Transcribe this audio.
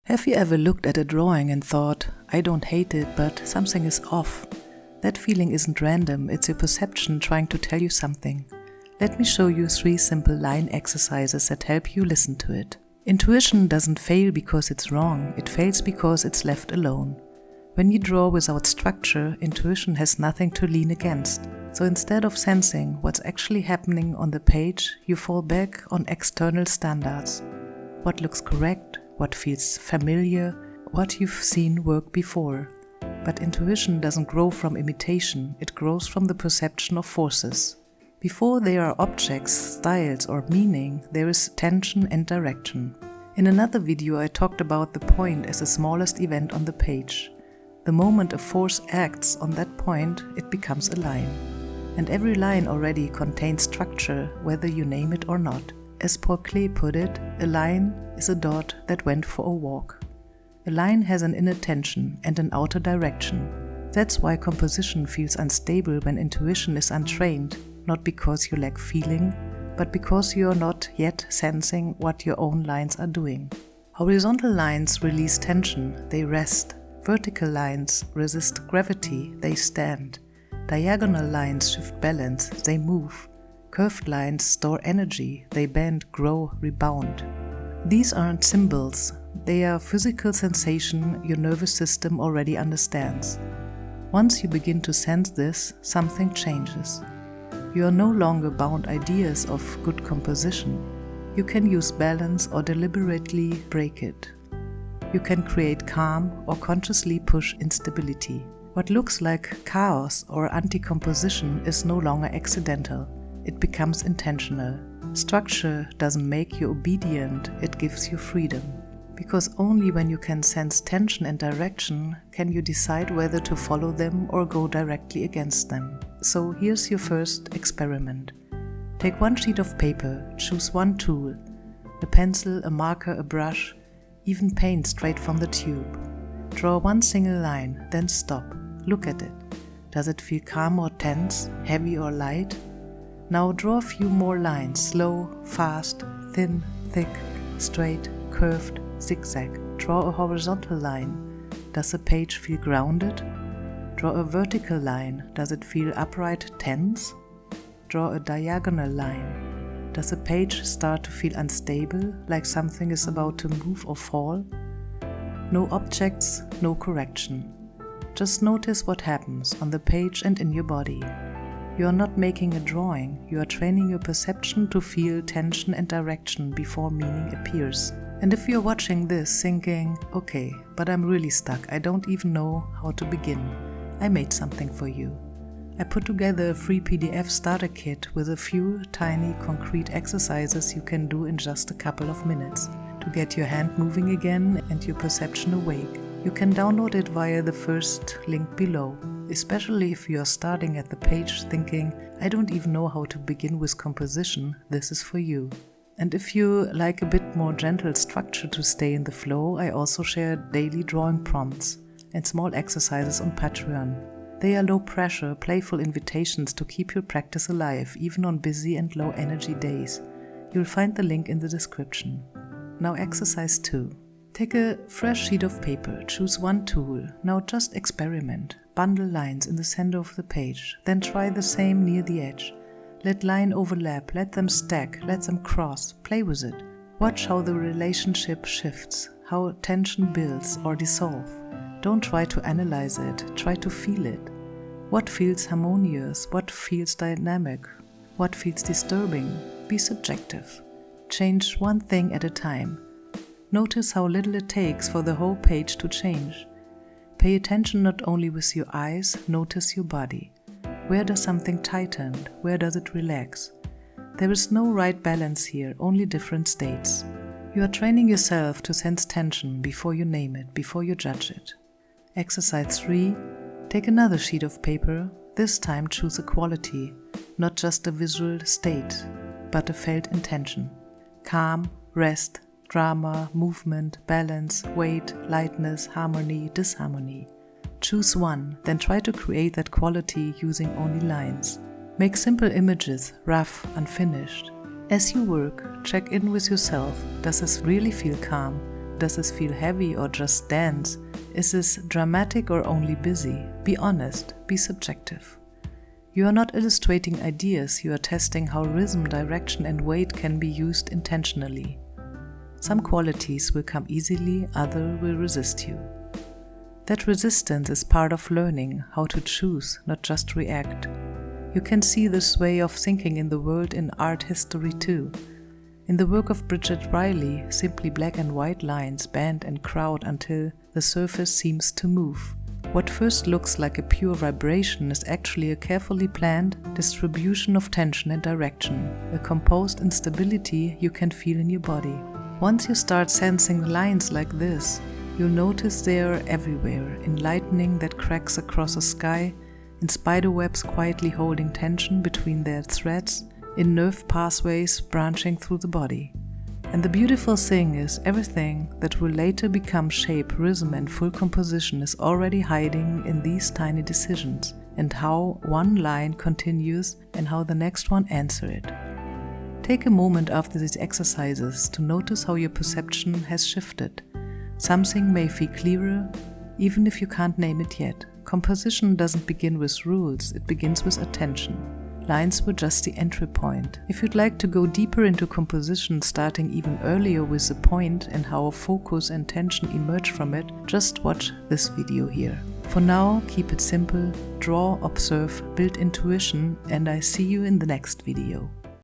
Have you ever looked at a drawing and thought, I don't hate it, but something is off? That feeling isn't random, it's your perception trying to tell you something. Let me show you 3 simple line exercises that help you listen to it. Intuition doesn't fail because it's wrong, it fails because it's left alone. When you draw without structure, intuition has nothing to lean against. So instead of sensing what's actually happening on the page, you fall back on external standards. What looks correct, what feels familiar, what you've seen work before. But intuition doesn't grow from imitation, it grows from the perception of forces. Before there are objects, styles or meaning, there is tension and direction. In another video I talked about the point as the smallest event on the page. The moment a force acts on that point, it becomes a line. And every line already contains structure, whether you name it or not. As Paul Klee put it, a line is a dot that went for a walk. A line has an inner tension and an outer direction. That's why composition feels unstable when intuition is untrained, not because you lack feeling, but because you are not yet sensing what your own lines are doing. Horizontal lines release tension, they rest. Vertical lines resist gravity, they stand. Diagonal lines shift balance, they move. Curved lines store energy, they bend, grow, rebound. These aren't symbols, they are physical sensation your nervous system already understands. Once you begin to sense this, something changes. You are no longer bound ideas of good composition. You can use balance or deliberately break it. You can create calm or consciously push instability. What looks like chaos or anti-composition is no longer accidental. It becomes intentional. Structure doesn't make you obedient, it gives you freedom. Because only when you can sense tension and direction can you decide whether to follow them or go directly against them. So here's your first experiment. Take 1 sheet of paper, choose 1 tool, a pencil, a marker, a brush, even paint straight from the tube. Draw 1 single line, then stop. Look at it. Does it feel calm or tense, heavy or light? Now draw a few more lines, slow, fast, thin, thick, straight, curved, zigzag. Draw a horizontal line. Does the page feel grounded? Draw a vertical line. Does it feel upright, tense? Draw a diagonal line. Does the page start to feel unstable, like something is about to move or fall? No objects, no correction. Just notice what happens on the page and in your body. You are not making a drawing, you are training your perception to feel tension and direction before meaning appears. And if you're watching this thinking, okay, but I'm really stuck, I don't even know how to begin, I made something for you. I put together a free PDF starter kit with a few tiny concrete exercises you can do in just a couple of minutes to get your hand moving again and your perception awake. You can download it via the first link below, especially if you are starting at the page thinking, I don't even know how to begin with composition, this is for you. And if you like a bit more gentle structure to stay in the flow, I also share daily drawing prompts and small exercises on Patreon. They are low pressure, playful invitations to keep your practice alive, even on busy and low energy days. You'll find the link in the description. Now exercise 2. Take a fresh sheet of paper, choose 1 tool, now just experiment. Bundle lines in the center of the page, then try the same near the edge. Let line overlap, let them stack, let them cross, play with it. Watch how the relationship shifts, how tension builds or dissolves. Don't try to analyze it, try to feel it. What feels harmonious, what feels dynamic, what feels disturbing? Be subjective. Change 1 thing at a time. Notice how little it takes for the whole page to change. Pay attention not only with your eyes, notice your body. Where does something tighten? Where does it relax? There is no right balance here, only different states. You are training yourself to sense tension before you name it, before you judge it. Exercise 3. Take another sheet of paper. This time choose a quality, not just a visual state, but a felt intention. Calm, rest, drama, movement, balance, weight, lightness, harmony, disharmony. Choose 1, then try to create that quality using only lines. Make simple images, rough, unfinished. As you work, check in with yourself. Does this really feel calm? Does this feel heavy or just dance? Is this dramatic or only busy? Be honest, be subjective. You are not illustrating ideas, you are testing how rhythm, direction and weight can be used intentionally. Some qualities will come easily, others will resist you. That resistance is part of learning how to choose, not just react. You can see this way of thinking in the world in art history too. In the work of Bridget Riley, simply black and white lines bend and crowd until the surface seems to move. What first looks like a pure vibration is actually a carefully planned distribution of tension and direction, a composed instability you can feel in your body. Once you start sensing lines like this, you'll notice they are everywhere, in lightning that cracks across a sky, in spiderwebs quietly holding tension between their threads, in nerve pathways branching through the body. And the beautiful thing is, everything that will later become shape, rhythm and full composition is already hiding in these tiny decisions, and how one line continues and how the next one answers it. Take a moment after these exercises to notice how your perception has shifted. Something may feel clearer, even if you can't name it yet. Composition doesn't begin with rules, it begins with attention. Lines were just the entry point. If you'd like to go deeper into composition, starting even earlier with the point and how focus and tension emerge from it, just watch this video here. For now, keep it simple, draw, observe, build intuition, and I see you in the next video.